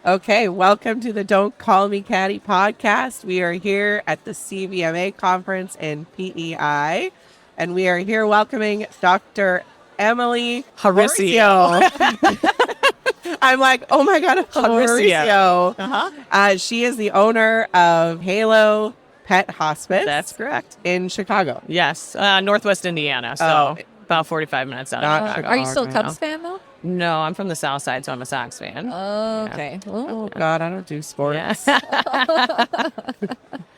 Okay, welcome to the Don't Call Me Caddy podcast. We are here at the CVMA conference in PEI, and we are here welcoming Dr. Emily Hawrysio. I'm like, oh my God, Hawrysio. Uh-huh. She is the owner of Halo Pet Hospice. That's correct. In Chicago. Yes, Northwest Indiana, so about 45 minutes out of Chicago. Are you still a Cubs fan, though? No, I'm from the South Side, so I'm a Sox fan. Oh, okay. Well, Oh God, I don't do sports. Yeah.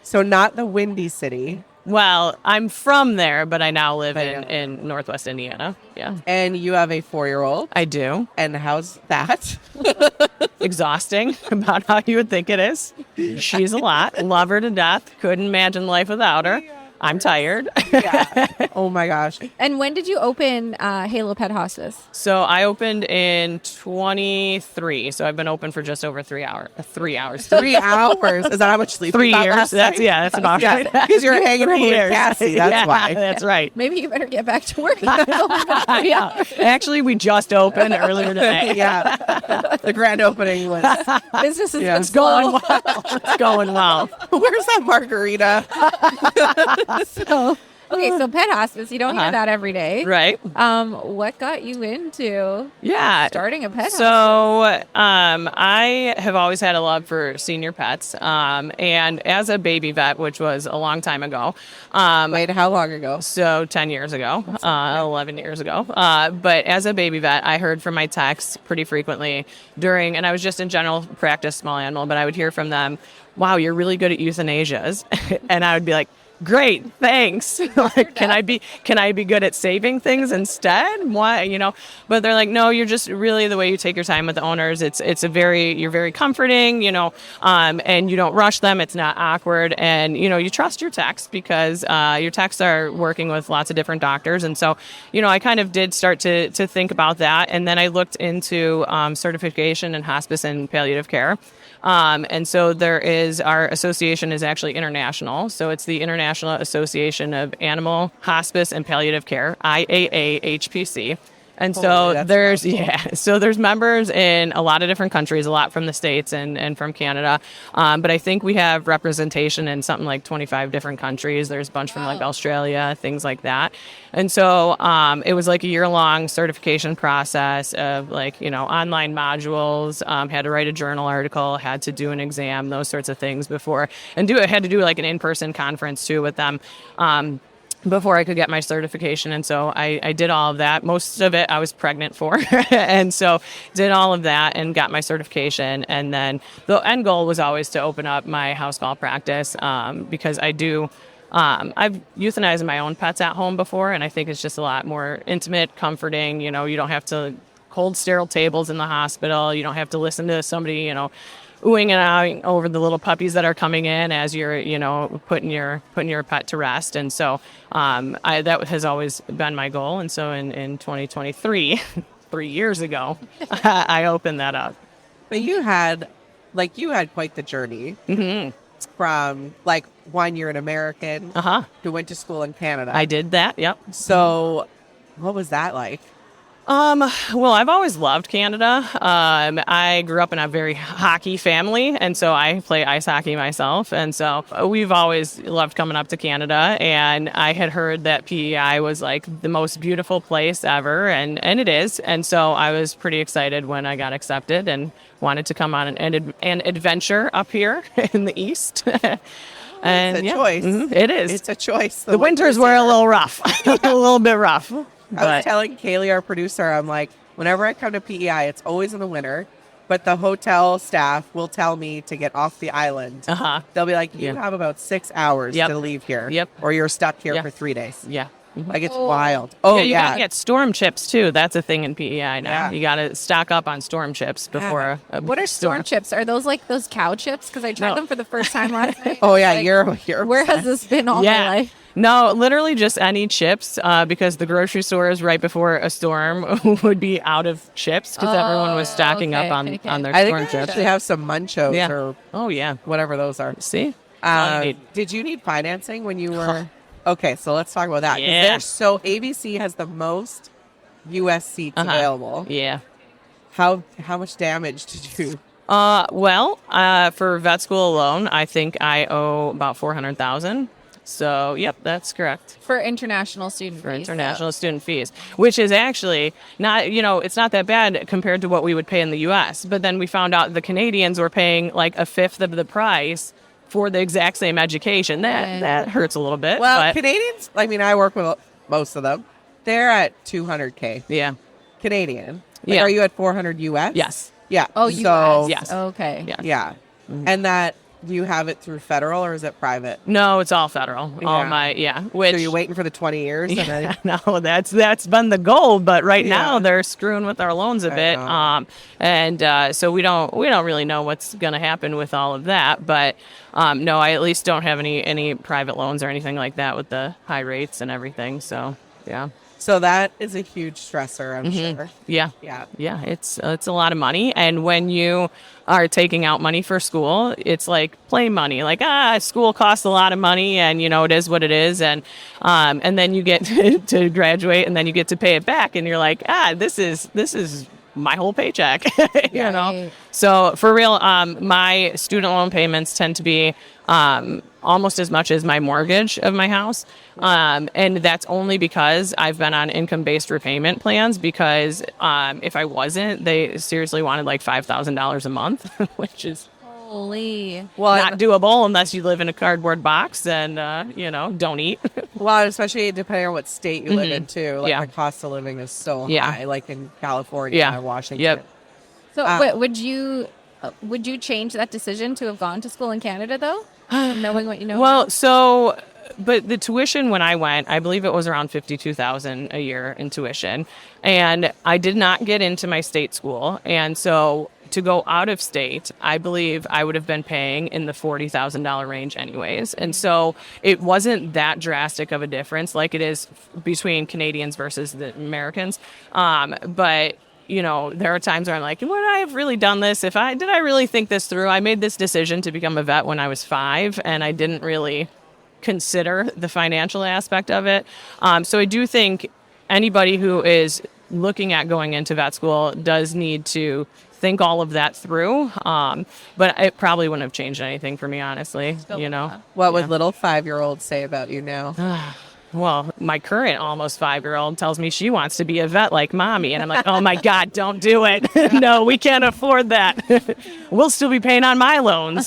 So not the Windy City. Well, I'm from there, but I now live in Northwest Indiana. Yeah, And you have a 4-year-old. I do. And how's that? Exhausting, about how you would think it is. She's a lot. Love her to death. Couldn't imagine life without her. I'm tired. Yeah. Oh my gosh. and when did you open Halo Pet Hospice? So I opened in 23. So I've been open for just over 3 hours. 3 hours. 3 hours. Is that how much sleep? 3 you got years. last That's night? that's about right. Because you're hanging out with Years. Cassie. That's Yeah, why. That's right. Maybe you better get back to work. Yeah. Actually, we just opened earlier today. Yeah. The grand opening was. Business has Yeah. been It's going slow. well. It's going well. Where's that margarita? Okay, so Pet Hospice, you don't hear Uh-huh. that every day. Right. What got you into Yeah. starting a pet hospice? So I have always had a love for senior pets. And as a baby vet, which was a long time ago, Wait, how long ago? so 10 years ago, 11 years ago. But as a baby vet, I heard from my techs pretty frequently and I was just in general practice small animal, but I would hear from them, wow, you're really good at euthanasias. And I would be like, great, thanks. Like, can I be good at saving things instead? Why, but they're like, no, you're just really the way you take your time with the owners. You're very comforting, and you don't rush them. It's not awkward. And, you trust your techs because your techs are working with lots of different doctors. And so, I kind of did start to think about that. And then I looked into certification in hospice and palliative care. And so our association is actually international. So it's the International Association of Animal Hospice and Palliative Care, IAAHPC. And so there's members in a lot of different countries, a lot from the States and from Canada. But I think we have representation in something like 25 different countries. There's a bunch from like Australia, things like that. And so it was like a year-long certification process of online modules, had to write a journal article, had to do an exam, those sorts of things before, had to do like an in-person conference too with them. Before I could get my certification. And so I did all of that. Most of it I was pregnant for. And so did all of that and got my certification. And then the end goal was always to open up my house call practice because I've euthanized my own pets at home before. And I think it's just a lot more intimate, comforting. You don't have to cold sterile tables in the hospital. You don't have to listen to somebody, oohing and ahhing over the little puppies that are coming in as you're, putting your pet to rest. And so that has always been my goal. And so in 2023, 3 years ago, I opened that up. But you had quite the journey from like 1 year an American who went to school in Canada. I did that. Yep. So what was that like? Well, I've always loved Canada. I grew up in a very hockey family, and so I play ice hockey myself. And so we've always loved coming up to Canada. And I had heard that PEI was like the most beautiful place ever, and it is. And so I was pretty excited when I got accepted and wanted to come on an adventure up here in the East. And It's a choice. It is. It's a choice. The winters were a little rough, a little bit rough. I was telling Kaylee, our producer, I'm like, whenever I come to PEI, it's always in the winter, but the hotel staff will tell me to get off the island. They'll be like, you have about 6 hours to leave here. Yep. Or you're stuck here for 3 days. Yeah. Like, it's wild. Oh, you gotta get storm chips too. That's a thing in PEI now. Yeah. You gotta stock up on storm chips before. What are storm chips? Are those like those cow chips? Because I tried them for the first time last night. Oh, yeah, Like, you're where has this been all my life? No, literally just any chips because the grocery stores right before a storm would be out of chips because everyone was stocking up on their storm I think they chips. actually have some munchos Yeah. or Oh, yeah. whatever those are. See? all you need. Did you need financing when you were... Okay, so let's talk about that. 'Cause Yeah. So ABC has the most U.S. seats available. Yeah. How much damage did you For vet school alone, I think I owe about $400,000. So, yep, that's correct. For international student fees, which is actually not, it's not that bad compared to what we would pay in the U.S. But then we found out the Canadians were paying like a fifth of the price for the exact same education. That hurts a little bit. Well, Canadians, I work with most of them. They're at $200K. Yeah. Canadian. Are you at 400 US? Yes. Yeah. Oh, US. Yes. Okay. Yes. Yeah. Mm-hmm. And that, do you have it through federal or is it private? No, it's all federal. Yeah. Which, so you're waiting for the 20 years? And then... No, that's been the goal. But right now they're screwing with our loans a bit. So we don't really know what's going to happen with all of that. But no, I at least don't have any private loans or anything like that with the high rates and everything. So, yeah. So that is a huge stressor, I'm sure. Yeah. It's a lot of money, and when you are taking out money for school, it's like play money. Like school costs a lot of money, and it is what it is, and then you get to graduate, and then you get to pay it back, and you're like, this is my whole paycheck, you know. So for real, my student loan payments tend to be almost as much as my mortgage of my house. And that's only because I've been on income-based repayment plans, because if I wasn't, they seriously wanted like $5,000 a month, which is not doable unless you live in a cardboard box and, don't eat. Well, especially depending on what state you live in, too. The cost of living is so high, like in California, Washington. Yep. So would you change that decision to have gone to school in Canada, though? Knowing what you know? Well, but the tuition when I went, I believe it was around $52,000 a year in tuition. And I did not get into my state school. And so to go out of state, I believe I would have been paying in the $40,000 range anyways. And so it wasn't that drastic of a difference like it is between Canadians versus the Americans. But there are times where I'm like, would I have really done this? Did I really think this through? I made this decision to become a vet when I was 5, and I didn't really consider the financial aspect of it. So I do think anybody who is looking at going into vet school does need to think all of that through. But it probably wouldn't have changed anything for me, honestly. What would little 5-year-olds say about you now? Well, my current almost 5-year-old tells me she wants to be a vet like mommy. And I'm like, oh my God, don't do it. No, we can't afford that. We'll still be paying on my loans.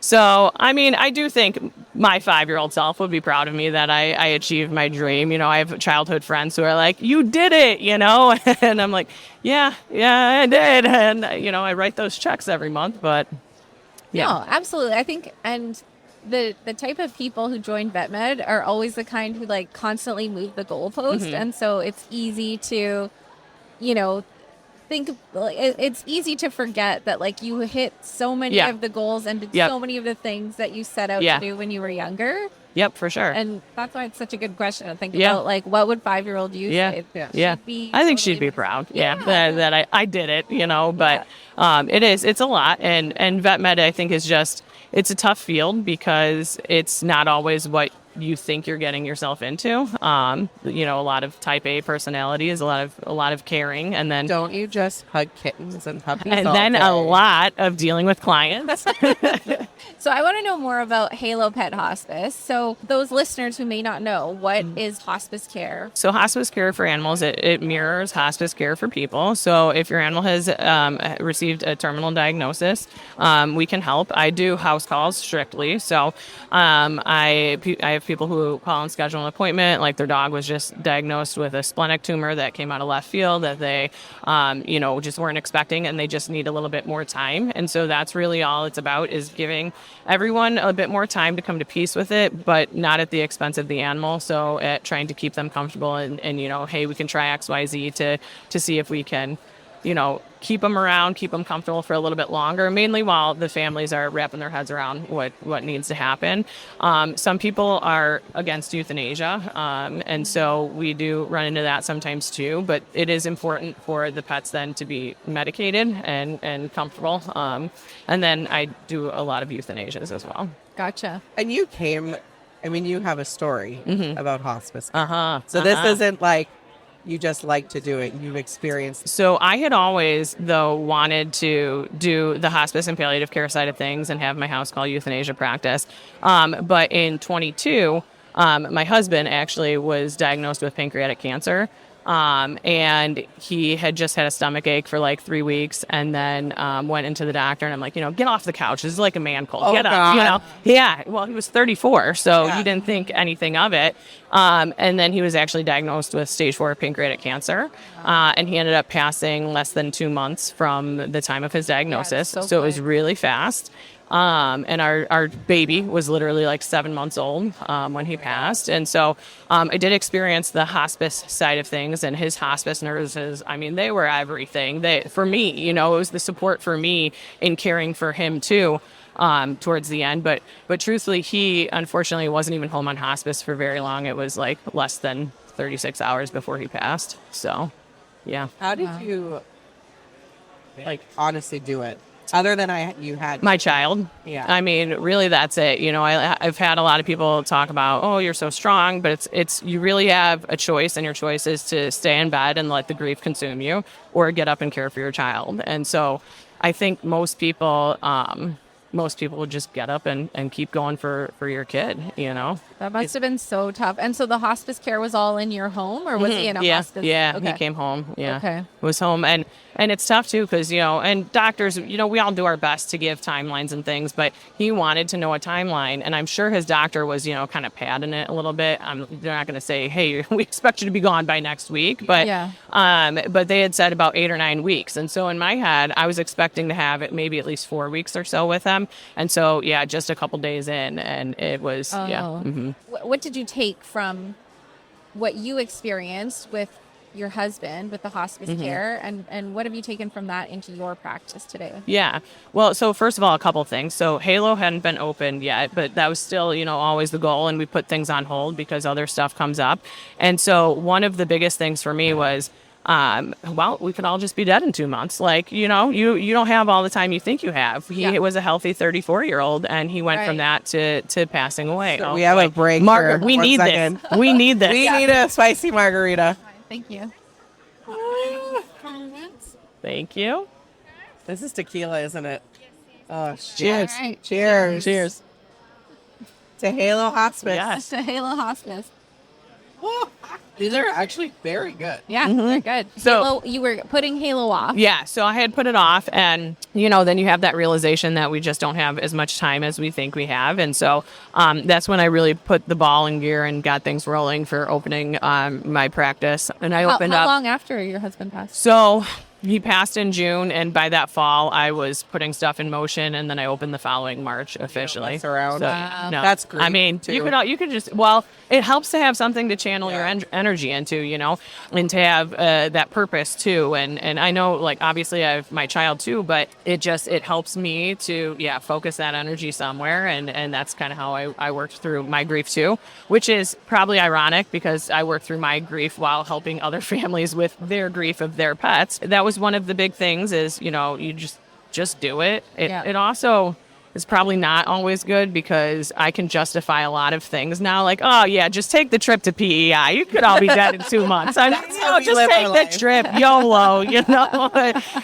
So, I do think my 5-year-old self would be proud of me that I achieved my dream. I have childhood friends who are like, you did it, and I'm like, yeah, I did. And, I write those checks every month, but yeah. No, absolutely. I think, and the type of people who join vet med are always the kind who constantly move the goalpost. And so it's easy to, think it's easy to forget that you hit so many of the goals and did so many of the things that you set out to do when you were younger. Yep, for sure. And that's why it's such a good question to think about. What would 5-year-old you say? Yeah. I think she'd be proud. That I did it, but it's a lot. And vet med, I think, is just, it's a tough field because it's not always what you think you're getting yourself into. A lot of type A personalities, a lot of caring, and then don't you just hug kittens and puppies? And then a lot of dealing with clients. So I want to know more about Halo Pet Hospice. So those listeners who may not know, what is hospice care? So hospice care for animals, it mirrors hospice care for people. So if your animal has received a terminal diagnosis, we can help. I do house calls strictly. So I have people who call and schedule an appointment, like their dog was just diagnosed with a splenic tumor that came out of left field that they, just weren't expecting, and they just need a little bit more time. And so that's really all it's about, is giving everyone a bit more time to come to peace with it, but not at the expense of the animal. So at trying to keep them comfortable and hey, we can try XYZ to see if we can, keep them around, keep them comfortable for a little bit longer, mainly while the families are wrapping their heads around what needs to happen. Some people are against euthanasia, and so we do run into that sometimes too, but it is important for the pets then to be medicated and comfortable. And then I do a lot of euthanasias as well. Gotcha. And you have a story about hospice. So this isn't like you just like to do it? You've experienced. So I had always, though, wanted to do the hospice and palliative care side of things and have my house call euthanasia practice. But in 22, my husband actually was diagnosed with pancreatic cancer. And he had just had a stomach ache for like 3 weeks and then went into the doctor and I'm like, get off the couch. This is like a man cold. Get up, God. Yeah. Well, he was 34, so he didn't think anything of it. And then he was actually diagnosed with stage 4 pancreatic cancer. And he ended up passing less than 2 months from the time of his diagnosis. So it was really fast. And our baby was literally like 7 months old when he passed. And so I did experience the hospice side of things, and his hospice nurses, I mean, they were everything. For me, it was the support for me in caring for him too towards the end. But truthfully, he unfortunately wasn't even home on hospice for very long. It was like less than 36 hours before he passed. So, yeah. How did you, honestly do it? Other than you had my child. Yeah. I mean, really, that's it. I've had a lot of people talk about, oh, you're so strong, but it's you really have a choice, and your choice is to stay in bed and let the grief consume you, or get up and care for your child. And so, I think most people would just get up and keep going for your kid. That must have been so tough. And so the hospice care was all in your home, or was he in a hospice? Yeah, okay. He came home. Yeah, okay, was home, and it's tough too because and doctors, we all do our best to give timelines and things, but he wanted to know a timeline, and I'm sure his doctor was kind of padding it a little bit. They're not going to say, hey, we expect you to be gone by next week, but but they had said about 8 or 9 weeks, and so in my head, I was expecting to have it maybe at least 4 weeks or so with him, and so just a couple days in, and it was Mm-hmm. What did you take from what you experienced with your husband with the hospice care, and what have you taken from that into your practice today? Yeah. Well, so first of all, a couple things. So Halo hadn't been opened yet, but that was still, always the goal, and we put things on hold because other stuff comes up. And so one of the biggest things for me was, we could all just be dead in 2 months. Like, you don't have all the time you think you have. He was a healthy 34-year-old, and he went from that to passing away. So we have a break. We need this. We need this. We need a spicy margarita. Thank you. Thank you. This is tequila, isn't it? Oh, cheers. Right. Cheers. Cheers. To Halo Hospice. Yes. To Halo Hospice. These are actually very good. Yeah, they're good. So Halo, you were putting Halo off. Yeah, so I had put it off, and then you have that realization that we just don't have as much time as we think we have, and so that's when I really put the ball in gear and got things rolling for opening my practice. And I opened up. How long after your husband passed? So he passed in June, and by that fall, I was putting stuff in motion, and then I opened the following March officially. Mess around. So, Wow. no, That's great, I mean, too. you could just it helps to have something to channel your energy into, and to have that purpose too. And I know, like, obviously I have my child too, but it helps me to focus that energy somewhere, and that's kind of how I worked through my grief too, which is probably ironic because I worked through my grief while helping other families with their grief of their pets. That was one of the big things is, you just do it. It also is probably not always good because I can justify a lot of things now, like, oh yeah, just take the trip to PEI. You could all be dead in 2 months. Just take the trip, YOLO,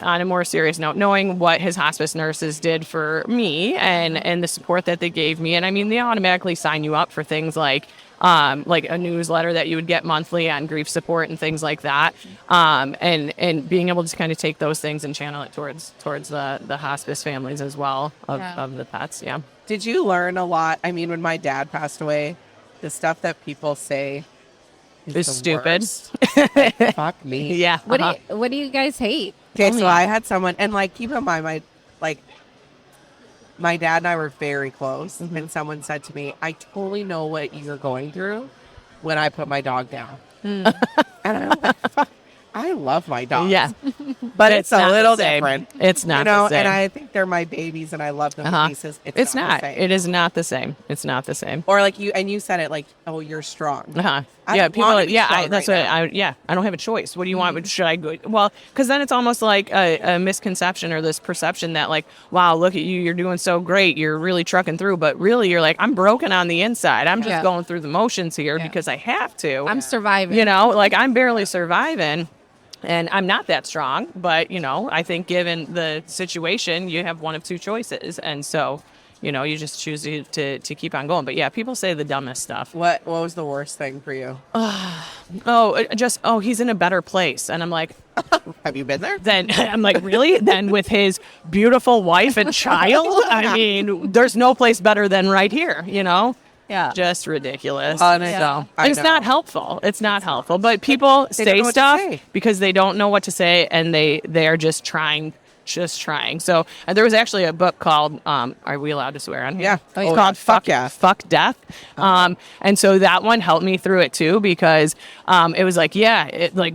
On a more serious note, knowing what his hospice nurses did for me and the support that they gave me, and I mean, they automatically sign you up for things like a newsletter that you would get monthly on grief support and things like that. And being able to kind of take those things and channel it towards the hospice families as well of the pets. Yeah. Did you learn a lot? I mean, when my dad passed away, the stuff that people say is stupid. Fuck me. Yeah. What do you guys hate? Okay, so I had someone, and keep in mind, my dad and I were very close, and someone said to me, I totally know what you're going through when I put my dog down. And I'm like, fuck, I love my dog. Yeah. but it's a not little the same. different. It's not the same. And I think they're my babies and I love them to pieces. It's not. The same. It is not the same. It's not the same. Or like you said it like, oh, you're strong. Yeah, people. That's what now. I don't have a choice. What do you want? Should I go? Well, because then it's almost like a misconception or this perception that like, wow, look at you, you're doing so great, you're really trucking through. But really, you're like, I'm broken on the inside. I'm just going through the motions here because I have to. I'm surviving. Like I'm barely surviving. And I'm not that strong, but, I think given the situation, you have one of two choices. And so, you just choose to keep on going. But yeah, people say the dumbest stuff. What was the worst thing for you? He's in a better place. And I'm like, have you been there? Then I'm like, really? Then with his beautiful wife and child? I mean, there's no place better than right here, Yeah. Just ridiculous. It's not helpful. It's not helpful. But people say stuff because they don't know what to say and they are just trying. So there was actually a book called, are we allowed to swear on here? Yeah. It's called Fuck Death. And so that one helped me through it too because it was like,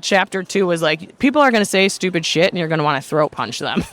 chapter 2 was like, people are going to say stupid shit and you're going to want to throat punch them.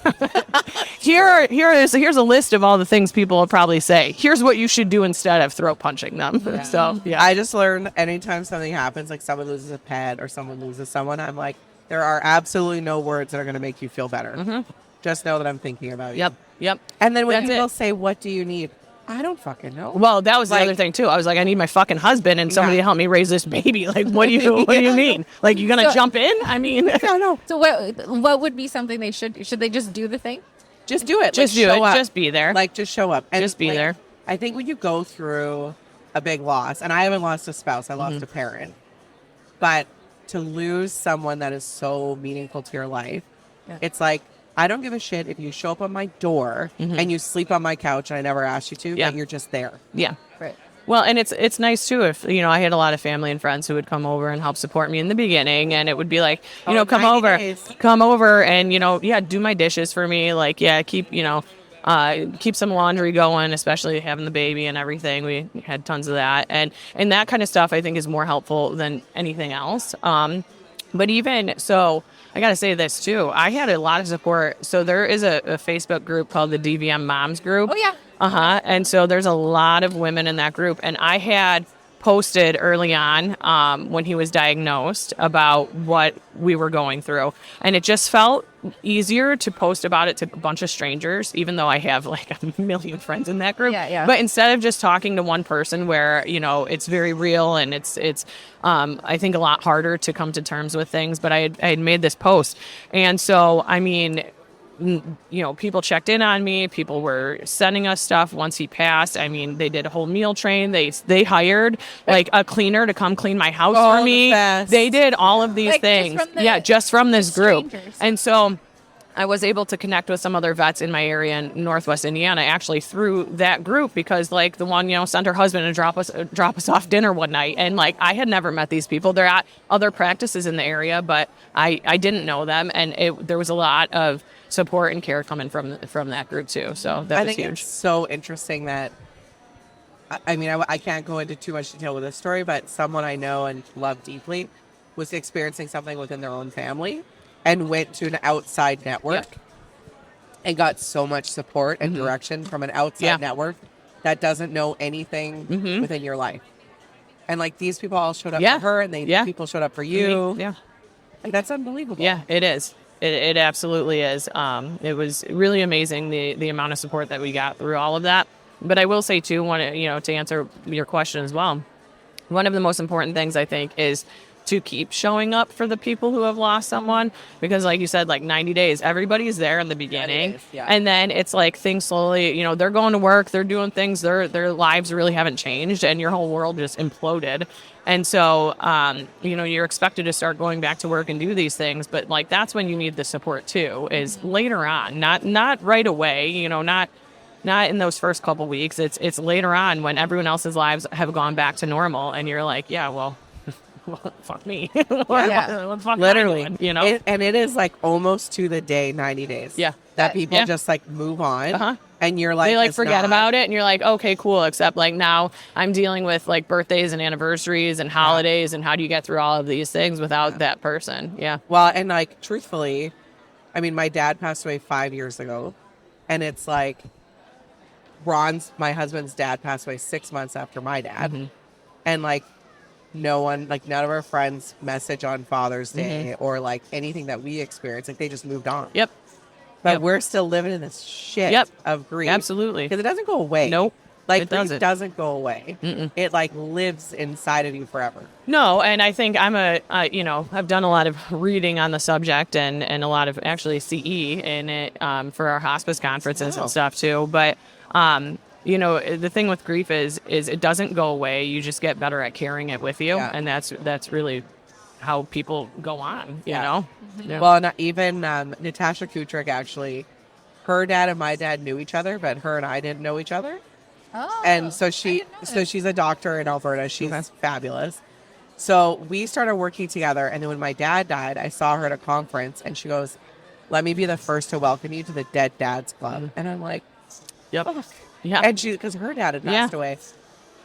Here's a list of all the things people will probably say. Here's what you should do instead of throat punching them. Yeah. So yeah. I just learned anytime something happens, like someone loses a pet or someone loses someone, I'm like, there are absolutely no words that are going to make you feel better. Mm-hmm. Just know that I'm thinking about you. Yep. And then when people say, what do you need? I don't fucking know. Well, that was the other thing too. I was like, I need my fucking husband and somebody to help me raise this baby. Like, what do you mean? Like, you gonna jump in? I mean, I know. So what would be something they should they just do the thing? Just do it. Just do it. Just be there. Like, just show up. And just be there. I think when you go through a big loss, and I haven't lost a spouse, I lost a parent, but to lose someone that is so meaningful to your life, it's like, I don't give a shit if you show up on my door and you sleep on my couch and I never asked you to, but you're just there. Yeah. Right. Well, and it's nice too if, I had a lot of family and friends who would come over and help support me in the beginning, and it would be like, come over and, do my dishes for me. Like, keep some laundry going, especially having the baby and everything. We had tons of that. And that kind of stuff I think is more helpful than anything else. But even so, I got to say this too. I had a lot of support. So there is a Facebook group called the DVM Moms Group. Oh, yeah. And so there's a lot of women in that group. And I had posted early on when he was diagnosed about what we were going through. And it just felt easier to post about it to a bunch of strangers, even though I have like a million friends in that group. Yeah. But instead of just talking to one person where, it's very real and it's I think a lot harder to come to terms with things. But I had made this post. And so, I mean, people checked in on me. People were sending us stuff once he passed. I mean, they did a whole meal train. They hired like a cleaner to come clean my house for me. They did all of these things. Just from this group. Strangers. And so I was able to connect with some other vets in my area in Northwest Indiana, actually through that group, because like the one, sent her husband to drop us off dinner one night. And like, I had never met these people. They're at other practices in the area, but I didn't know them. And there was a lot of support and care coming from that group too. So that was huge. It's so interesting that, I mean, I can't go into too much detail with this story, but someone I know and love deeply was experiencing something within their own family and went to an outside network and got so much support and direction from an outside network that doesn't know anything within your life. And like, these people all showed up for her, and people showed up for you. Yeah. Like, that's unbelievable. Yeah, it is. It absolutely is. It was really amazing, the amount of support that we got through all of that. But I will say too, to answer your question as well, one of the most important things I think is to keep showing up for the people who have lost someone, because like you said, like 90 days, everybody's there in the beginning. And then it's like things slowly, they're going to work, they're doing things, their lives really haven't changed, and your whole world just imploded. And so, you're expected to start going back to work and do these things, but like, that's when you need the support too, is later on, not right away, not in those first couple weeks. It's later on when everyone else's lives have gone back to normal, and you're like, well, fuck me. Literally. And it is like almost to the day 90 days. That people just like move on. And you're like, they like forget about it, and you're like, okay, cool. Except like now I'm dealing with like birthdays and anniversaries and holidays, and how do you get through all of these things without that person? Yeah. Well, and like, truthfully, I mean, my dad passed away 5 years ago, and it's like my husband's dad passed away 6 months after my dad. And like none of our friends message on Father's Day or like anything that we experienced. Like they just moved on. Yep. But we're still living in this shit of grief. Absolutely. Because it doesn't go away. Nope. Like it grief doesn't go away. It like lives inside of you forever. No, and I think I've done a lot of reading on the subject and a lot of actually CE in it for our hospice conferences and stuff too. But the thing with grief is it doesn't go away. You just get better at carrying it with you, and that's really how people go on. You know. Yeah. Well, not even Natasha Kutrick actually, her dad and my dad knew each other, but her and I didn't know each other. Oh, And so she's a doctor in Alberta. She's fabulous. So we started working together. And then when my dad died, I saw her at a conference and she goes, "Let me be the first to welcome you to the Dead Dads Club." And I'm like, yep. Fuck. Yeah. And because her dad had passed away.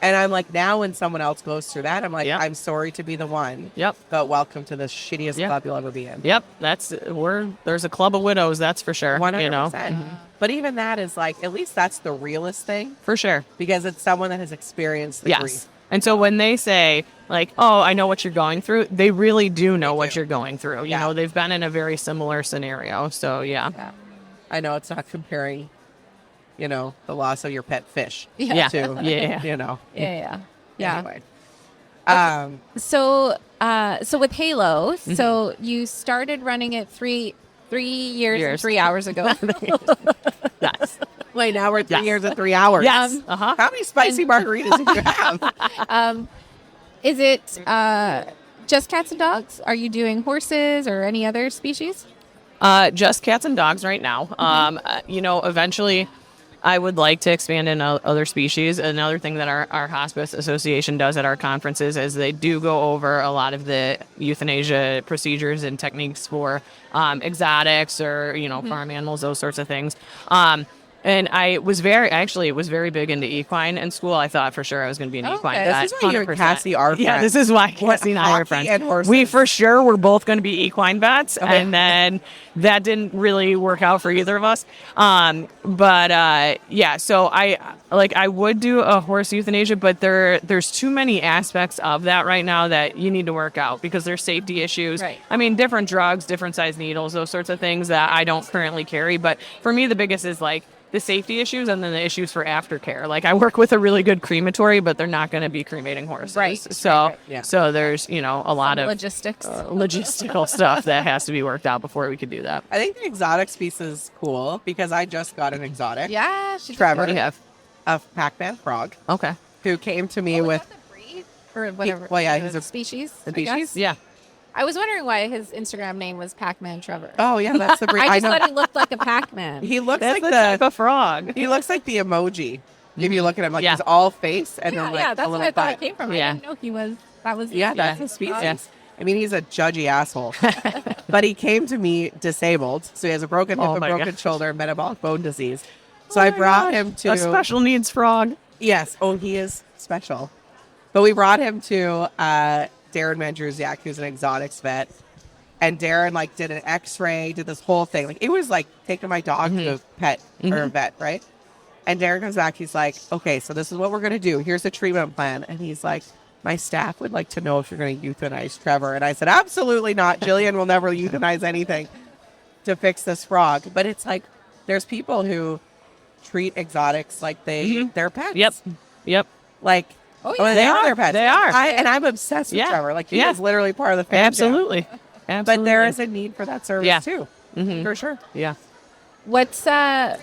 And I'm like, now when someone else goes through that, I'm like, I'm sorry to be the one. Yep. But welcome to the shittiest club you'll ever be in. Yep. There's a club of widows, that's for sure. 100%. You know? But even that is like, at least that's the realest thing. For sure. Because it's someone that has experienced the grief. And so when they say, like, oh, I know what you're going through, they really do know what you're going through. You know, they've been in a very similar scenario. So, yeah. I know it's not comparing, the loss of your pet fish to, Anyway. So with Halo, so you started running it 3 years and 3 hours ago. Yes. Wait, now we're 3 years and 3 hours. Yes. How many spicy margaritas do you have? Is it just cats and dogs? Are you doing horses or any other species? Just cats and dogs right now. Eventually I would like to expand in other species. Another thing that our hospice association does at our conferences is they do go over a lot of the euthanasia procedures and techniques for exotics or, farm animals, those sorts of things. And I was very big into equine in school. I thought for sure I was going to be an equine vet. This is why you and Cassie are friends. Yeah, this is why Cassie and I are friends. And horses. We for sure were both going to be equine vets, and then that didn't really work out for either of us. So I would do a horse euthanasia, but there's too many aspects of that right now that you need to work out because there's safety issues. Right. I mean, different drugs, different size needles, those sorts of things that I don't currently carry. But for me, the biggest is like the safety issues and then the issues for aftercare. Like I work with a really good crematory, but they're not going to be cremating horses. Right. So there's, a lot of logistics, logistical stuff that has to be worked out before we could do that. I think the exotics piece is cool because I just got an exotic. Yeah. Trevor. What do you have? A Pac-Man frog. Okay. Who came to me with... Is that the breed? Or whatever. He's a species. Species? Yeah. I was wondering why his Instagram name was Pac-Man Trevor. Oh, yeah, that's the breed. I just thought he looked like a Pac-Man. He looks That's like the type of frog. He looks like the emoji. If you look at him, he's all face and then that's a what little I thought butt. it came from. Yeah. I didn't know he was. That was. That's his species. Yes. I mean, he's a judgy asshole. But he came to me disabled. So he has a broken hip, a broken shoulder, metabolic bone disease. So I brought him to... A special needs frog. Yes. Oh, he is special. But we brought him to Darren Mandruziak, who's an exotics vet. And Darren did an X-ray, did this whole thing. It was like taking my dog to a pet or a vet, right? And Darren comes back. He's like, "Okay, so this is what we're gonna do. Here's the treatment plan." And he's like, "My staff would like to know if you're gonna euthanize Trevor." And I said, "Absolutely not. Jillian will never euthanize anything to fix this frog." But it's like there's people who treat exotics like they're pets. Yep. They are their pets. They are. And I'm obsessed with Trevor. He is literally part of the family. Absolutely. But there is a need for that service too, for sure. Yeah. What's the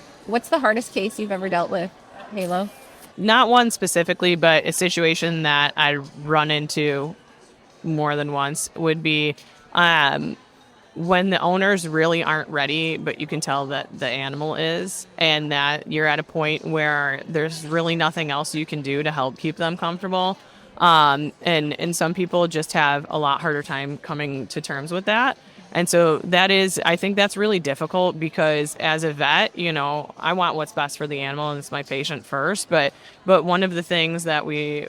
hardest case you've ever dealt with, Halo? Not one specifically, but a situation that I run into more than once would be when the owners really aren't ready, but you can tell that the animal is, and that you're at a point where there's really nothing else you can do to help keep them comfortable. And some people just have a lot harder time coming to terms with that. And so I think that's really difficult because as a vet, I want what's best for the animal and it's my patient first. But one of the things that we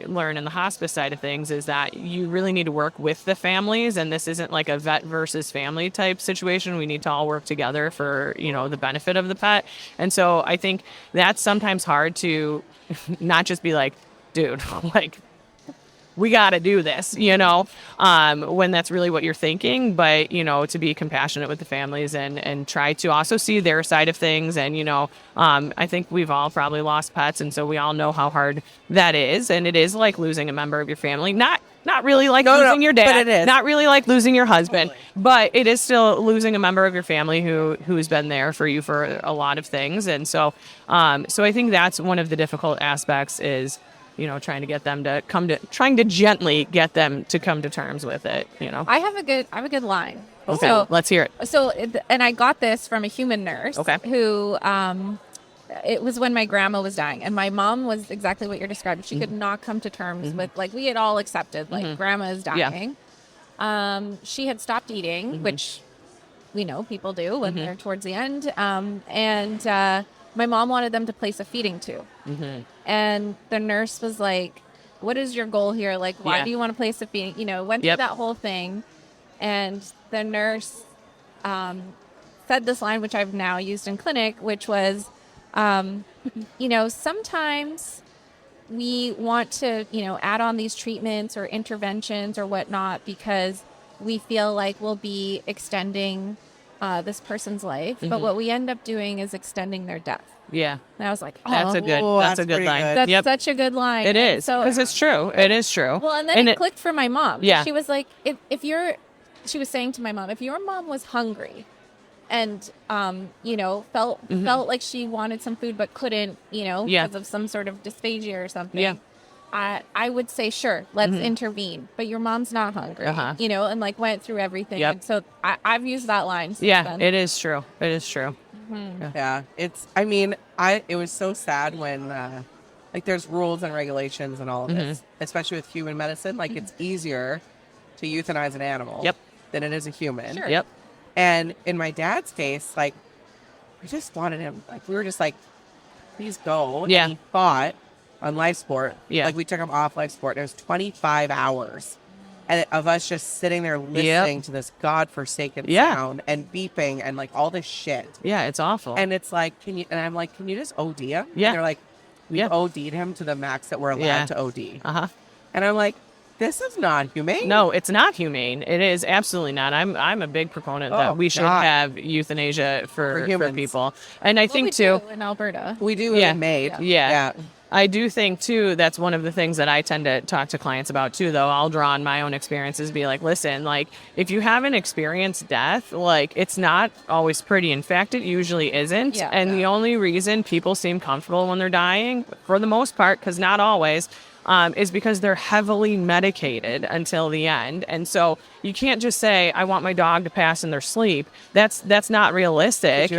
learn in the hospice side of things is that you really need to work with the families. And this isn't like a vet versus family type situation. We need to all work together for, the benefit of the pet. And so I think that's sometimes hard to not just be like, dude, like, we got to do this, when that's really what you're thinking. But, to be compassionate with the families and try to also see their side of things. And, I think we've all probably lost pets. And so we all know how hard that is. And it is like losing a member of your family. Not really like losing your dad. But it is. Not really like losing your husband. Totally. But it is still losing a member of your family who's been there for you for a lot of things. And so I think that's one of the difficult aspects is, trying to get them to trying to gently get them to come to terms with it, I have a good line. Okay, so, let's hear it. So, and I got this from a human nurse. Okay. Who, it was when my grandma was dying, and my mom was exactly what you're describing. She could not come to terms with, like, we had all accepted, like, grandma is dying. Yeah. She had stopped eating, which we know people do when they're towards the end. And my mom wanted them to place a feeding tube. And the nurse was like, what is your goal here? Like, why do you want to place a feeding? Went through that whole thing. And the nurse said this line, which I've now used in clinic, which was, sometimes we want to, add on these treatments or interventions or whatnot because we feel like we'll be extending this person's life, but what we end up doing is extending their death. Yeah. And I was like, that's a good line. That's such a good line. It is. Because it's true. It is true. Well, and then it clicked for my mom. Yeah. She was like, she was saying to my mom, if your mom was hungry and, felt like she wanted some food but couldn't, because of some sort of dysphagia or something. Yeah. I would say, sure, let's intervene. But your mom's not hungry, and like went through everything. Yep. And so I've used that line. Yeah, it is true. It is true. Yeah. It was so sad when, there's rules and regulations and all of this, especially with human medicine. Like, it's easier to euthanize an animal than it is a human. Sure. Yep. And in my dad's case, like, we just wanted him, like, we were just like, please go. Yeah. And he fought on life support. Yeah. Like, we took him off life support. And it was 25 hours of us just sitting there listening to this godforsaken sound and beeping and like all this shit. Yeah, it's awful. And it's like, I'm like, can you just OD him? Yeah. And they're like, we OD'd him to the max that we're allowed to OD. And I'm like, this is not humane. No, it's not humane. It is absolutely not. I'm a big proponent that we should have euthanasia for people. And I think too in Alberta. We do in Maine. Yeah. I do think too that's one of the things that I tend to talk to clients about too, though. I'll draw on my own experiences, be like, listen, like, if you haven't experienced death, like, it's not always pretty. In fact, it usually isn't. The only reason people seem comfortable when they're dying, for the most part, because not always, is because they're heavily medicated until the end. And so you can't just say, I want my dog to pass in their sleep. That's not realistic.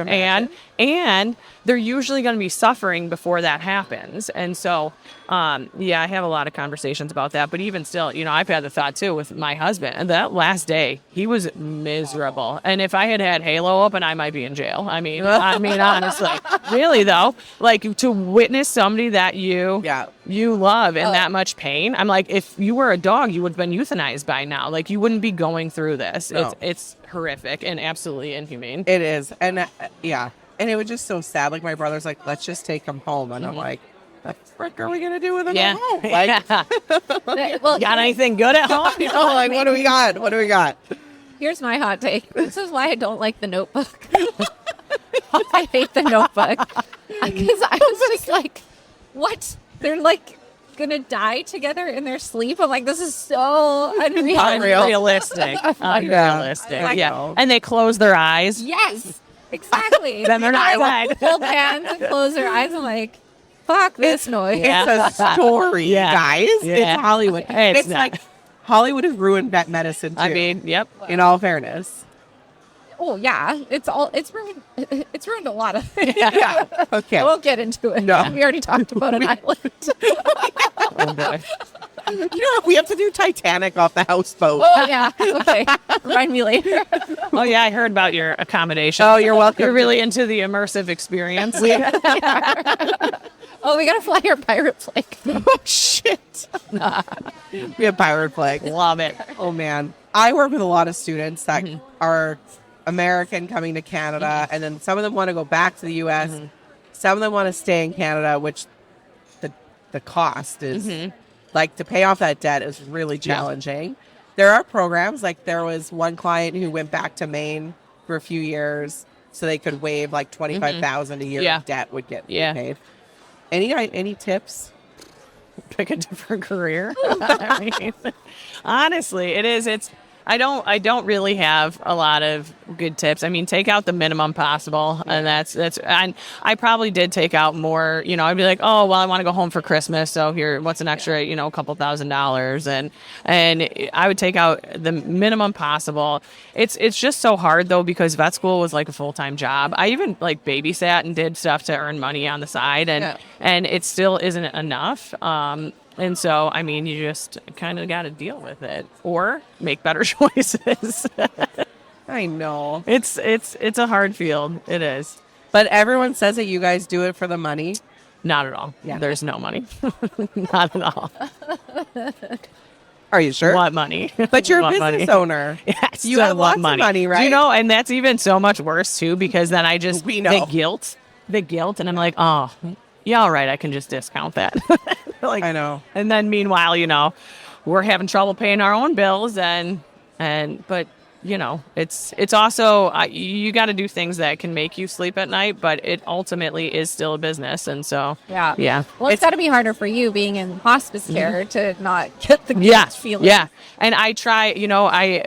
And they're usually going to be suffering before that happens. And so, I have a lot of conversations about that. But even still, I've had the thought too with my husband. And that last day, he was miserable. And if I had Halo open, I might be in jail. I mean, honestly, really though, like, to witness somebody that you love in that much pain. I'm like, if you were a dog, you would have been euthanized by now. Like, you wouldn't be going through this. No. It's horrific and absolutely inhumane. It is. And and it was just so sad. Like, my brother's like, let's just take him home. And I'm like, what the frick are we going to do with him at home? Like, well, got anything good at home? Like, what do we got? What do we got? Here's my hot take. This is why I don't like The Notebook. I hate The Notebook. Because I was just like, what? They're like going to die together in their sleep? I'm like, this is so unrealistic. Unrealistic. Yeah. And they close their eyes. Yes. Exactly. Then they're not dead. Hold hands and close their eyes. I'm like, fuck this noise. It's a story, guys. Yeah. It's Hollywood. It's like Hollywood has ruined vet medicine too. I mean, yep. In all fairness. Oh yeah, it's ruined a lot of things. Yeah. Okay. I won't get into it. No. We already talked about an island. Oh boy. we have to do Titanic off the houseboat. Oh, yeah. Okay. Remind me later. Oh, yeah, I heard about your accommodation. Oh, you're welcome. You're really into the immersive experience. Oh, we got to fly our pirate flag. Oh, shit. We have pirate flag. Love it. Oh, man. I work with a lot of students that are American coming to Canada, and then some of them want to go back to the U.S. Some of them want to stay in Canada, which the cost is, like, to pay off that debt is really challenging. There are programs, like there was one client who went back to Maine for a few years so they could waive like $25,000 a year of debt would get paid. Any tips? Pick a different career. I mean, honestly, it is. I don't really have a lot of good tips. I mean, take out the minimum possible, and that's and I probably did take out more. I'd be like, oh well, I want to go home for Christmas, so here, what's an extra, a couple $1,000s, and I would take out the minimum possible. It's just so hard though, because vet school was like a full-time job. I even like babysat and did stuff to earn money on the side, and it still isn't enough. And so, I mean, you just kind of got to deal with it or make better choices. I know. It's a hard field. It is. But everyone says that you guys do it for the money. Not at all. Yeah. There's no money. Not at all. Are you sure? What money? But you're a business owner. Yes. You have lots of money, right? And that's even so much worse, too, because then I just, the guilt, and I'm like, oh, yeah, all right, I can just discount that. I know. And then meanwhile, we're having trouble paying our own bills but it's also, you got to do things that can make you sleep at night, but it ultimately is still a business. And so, yeah. Well, it's got to be harder for you being in hospice care to not get the guilt feeling. Yeah. And I try,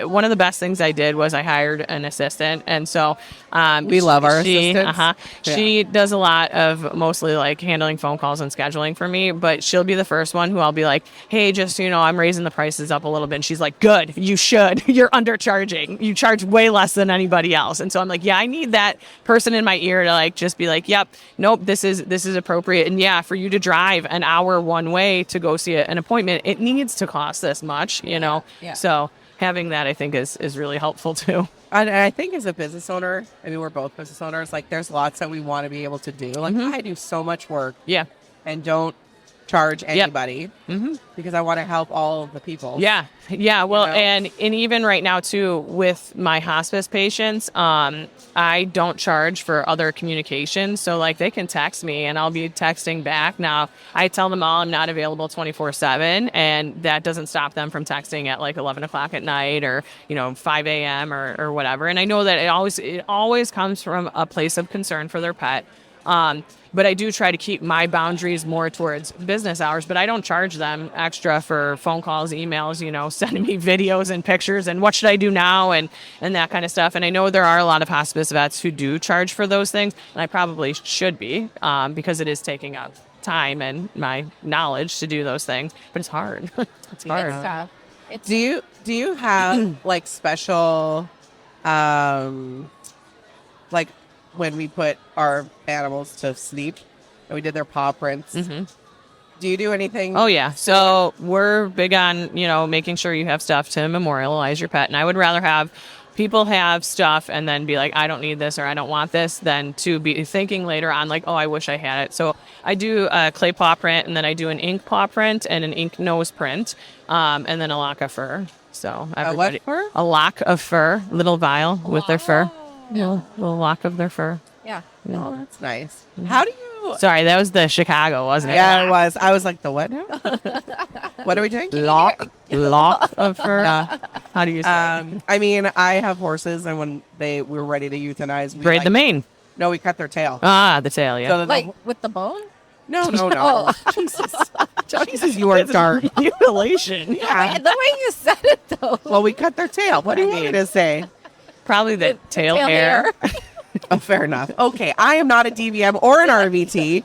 one of the best things I did was I hired an assistant. And so, we love our assistants. She does a lot of mostly like handling phone calls and scheduling for me, but she'll be the first one who I'll be like, hey, just, I'm raising the prices up a little bit. And she's like, good, you should. You're undercharging. You charge way less than anybody else. And so I'm like, yeah, I need that person in my ear to like just be like, yep, nope, this is appropriate. And yeah, for you to drive an hour one way to go see an appointment, it needs to cost this much, Yeah. So having that, I think, is really helpful too. And I think as a business owner, I mean, we're both business owners, like there's lots that we want to be able to do. Like I do so much work and don't charge anybody because I want to help all of the people. Yeah. Well, and even right now too, with my hospice patients, I don't charge for other communication. So like they can text me and I'll be texting back. Now I tell them all I'm not available 24/7, and that doesn't stop them from texting at like 11 o'clock at night or, 5 a.m. or whatever. And I know that it always comes from a place of concern for their pet. But I do try to keep my boundaries more towards business hours, but I don't charge them extra for phone calls, emails, sending me videos and pictures and what should I do now and that kind of stuff. And I know there are a lot of hospice vets who do charge for those things, and I probably should be, because it is taking up time and my knowledge to do those things, but it's hard. It's hard. It's tough. Do you have like special, like when we put our animals to sleep and we did their paw prints, do you do anything? Oh yeah. So we're big on, making sure you have stuff to memorialize your pet. And I would rather have people have stuff and then be like, I don't need this or I don't want this, than to be thinking later on like, oh, I wish I had it. So I do a clay paw print, and then I do an ink paw print and an ink nose print, and then a lock of fur. So everybody, what fur? A lock of fur, little vial with their fur. Yeah, a little lock of their fur. Yeah. Oh, that's nice. How do you... Sorry, that was the Chicago, wasn't it? Yeah, it was. I was like, the what now? What are we doing? Lock of fur. How do you say it? I mean, I have horses, and when we were ready to euthanize, braid the mane. No, we cut their tail. Ah, the tail, yeah. So like with the bone? No. Oh. Jesus, you are dark. Mutilation. Yeah. The way you said it, though. Well, we cut their tail. What do you want me to say? Probably the tail hair. Oh, fair enough. Okay, I am not a DVM or an RVT.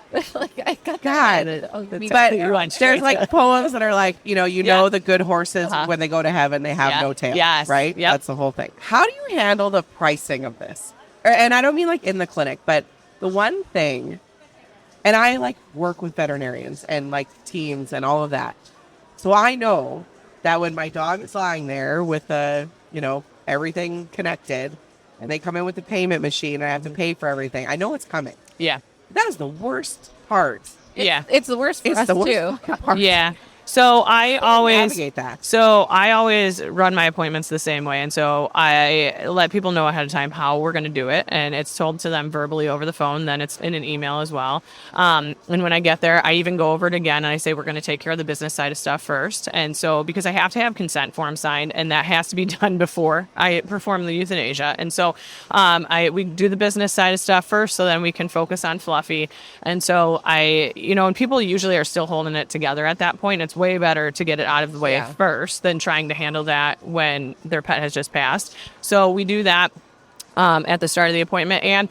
I got God, but there's like poems that are like, know the good horses when they go to heaven, they have no tail. Yes. Right? Yep. That's the whole thing. How do you handle the pricing of this? And I don't mean like in the clinic, but the one thing, and I like work with veterinarians and like teams and all of that. So I know that when my dog is lying there with everything connected, and they come in with the payment machine, and I have to pay for everything, I know it's coming. Yeah. That is the worst part. It's the worst for us too. Part. Yeah. So I always navigate that. So I always run my appointments the same way, and so I let people know ahead of time how we're going to do it, and it's told to them verbally over the phone. Then it's in an email as well. And when I get there, I even go over it again, and I say we're going to take care of the business side of stuff first. And so because I have to have consent form signed, and that has to be done before I perform the euthanasia, and so we do the business side of stuff first, so then we can focus on Fluffy. And so and people usually are still holding it together at that point. It's way better to get it out of the way first than trying to handle that when their pet has just passed. So we do that at the start of the appointment. And,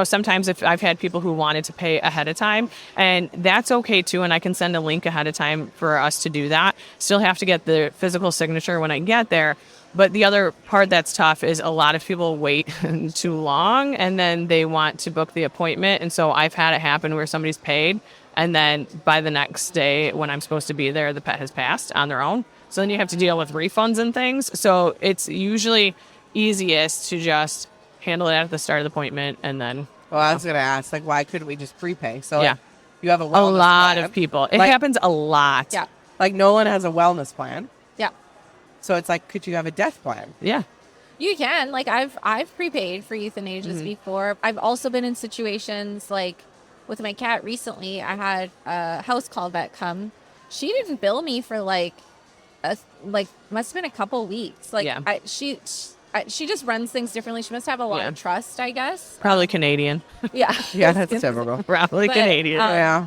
sometimes if I've had people who wanted to pay ahead of time, and that's okay too. And I can send a link ahead of time for us to do that. Still have to get the physical signature when I get there. But the other part that's tough is a lot of people wait too long, and then they want to book the appointment. And so I've had it happen where somebody's paid, and then by the next day when I'm supposed to be there, the pet has passed on their own. So then you have to deal with refunds and things. So it's usually easiest to just handle it at the start of the appointment, and then... Well, I was going to ask, why couldn't we just prepay? So you have a lot plan. Of people. It happens a lot. Yeah. Nolan has a wellness plan. Yeah. So it's could you have a death plan? Yeah. You can. I've prepaid for euthanasias before. I've also been in situations with my cat recently. I had a house call vet come. She didn't bill me for must have been a couple weeks. She just runs things differently. She must have a lot of trust, I guess. Probably Canadian. Yeah. Yeah, that's typical. Probably Canadian.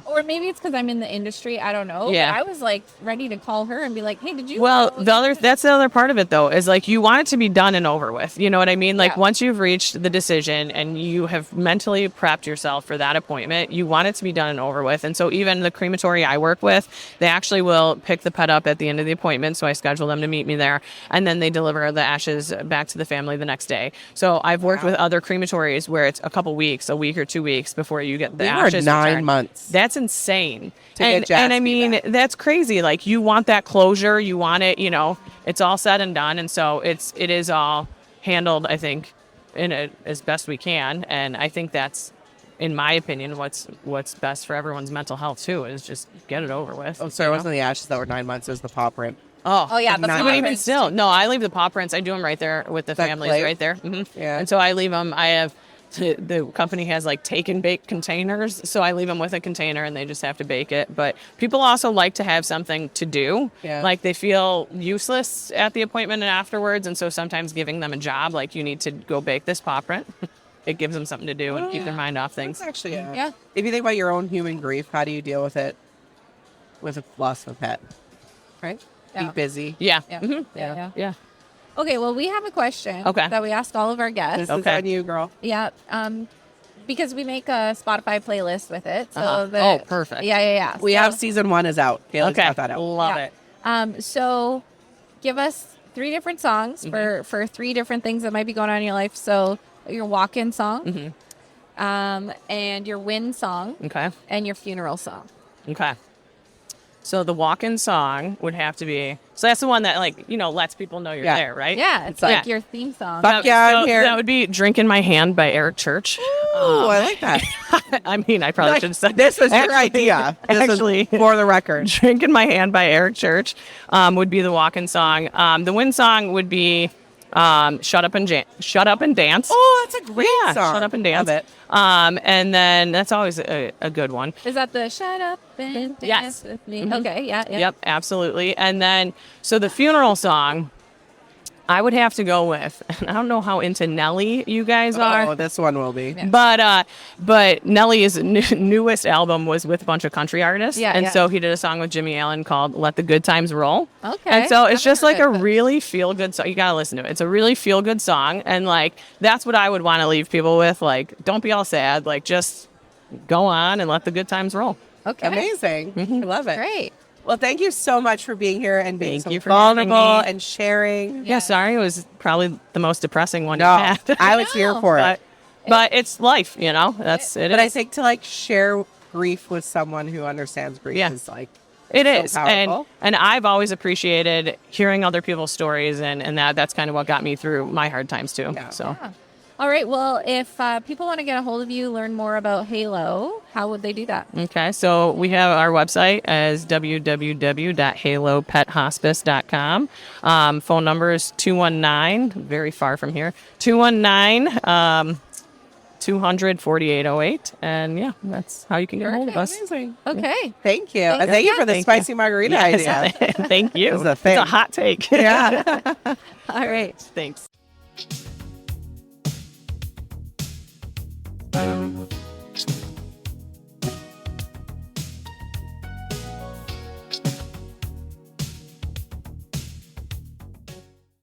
Or maybe it's because I'm in the industry. I don't know. Yeah. But I was ready to call her and be like, hey, did you? Well, that's the other part of it though, is you want it to be done and over with. You know what I mean? Once you've reached the decision and you have mentally prepped yourself for that appointment, you want it to be done and over with. And so even the crematory I work with, they actually will pick the pet up at the end of the appointment. So I schedule them to meet me there, and then they deliver the ashes back to the family the next day. So I've worked with other crematories where it's a week or 2 weeks before you get the ashes. 9 returned. months. That's insane. And I mean, that's crazy. You want that closure. You want it, it's all said and done. And so it is all handled, I think, as best we can. And I think that's, in my opinion, what's best for everyone's mental health too, is just get it over with. Oh, sorry, it wasn't the ashes that were 9 months, it was the paw print. Oh yeah, the but even still, no, I leave the paw prints. I do them right there with the families, clay? right there. Mm-hmm. Yeah. And so I leave them. I have the company has take and bake containers, so I leave them with a container, and they just have to bake it. But people also like to have something to do. Yeah. They feel useless at the appointment and afterwards, and so sometimes giving them a job, you need to go bake this paw print. It gives them something to do and keep their mind off things. That's actually Yeah. If you think about your own human grief, how do you deal with it with a loss of a pet? Right? Yeah. Be busy. Yeah. Yeah. Mm-hmm. Yeah. Okay, well, we have a question that we asked all of our guests. This is on you, girl. Yeah. Because we make a Spotify playlist with it. So perfect. Yeah. We have season 1 is out. Kaylee's got that out. Love it. So give us 3 different songs for 3 different things that might be going on in your life. So your walk-in song, and your win song, and your funeral song. Okay. So the walk-in song would have to be, so that's the one that lets people know you're there, right? Yeah, it's your theme song. Fuck yeah, I'm here. That would be "Drink in My Hand" by Eric Church. Oh, I like that. I mean, I probably should have said this was your idea. Actually, for the record, "Drink in My Hand" by Eric Church would be the walk-in song. The win song would be "Shut Up and Dance." Oh, that's a great song. "Shut Up and Dance." Love it. And then that's always a good one. Is that the "Shut Up and Dance with Me"? Mm-hmm. Okay, yeah. Yep, absolutely. And then, so the funeral song, I would have to go with, and I don't know how into Nelly you guys are. Oh, this one will be. Yeah. But Nelly's newest album was with a bunch of country artists. Yeah, and so he did a song with Jimmy Allen called "Let the Good Times Roll." Okay. And so it's just a really feel-good song. You got to listen to it. It's a really feel-good song. And that's what I would want to leave people with. Don't be all sad. Just go on and let the good times roll. Okay. Amazing. I love it. Great. Well, thank you so much for being here and being Thank you for vulnerable having me. and sharing. Yeah, sorry. It was probably the most depressing one you No, had. I was here for it. But it's life, That's it. But I think to share grief with someone who understands grief is It So is. powerful. And I've always appreciated hearing other people's stories, and that's kind of what got me through my hard times too. Yeah. So. Yeah. All right. Well, if people want to get a hold of you, learn more about Halo, how would they do that? Okay, so we have our website as www.halopethospice.com. Phone number is 219, very far from here, 219 200-4808. And yeah, that's how you can get a hold of us. Amazing. Okay. Thank you. And Thanks thank you for the Thank spicy margarita idea. Thank you. It's a thing. It's a hot take. Yeah. All right. Thanks.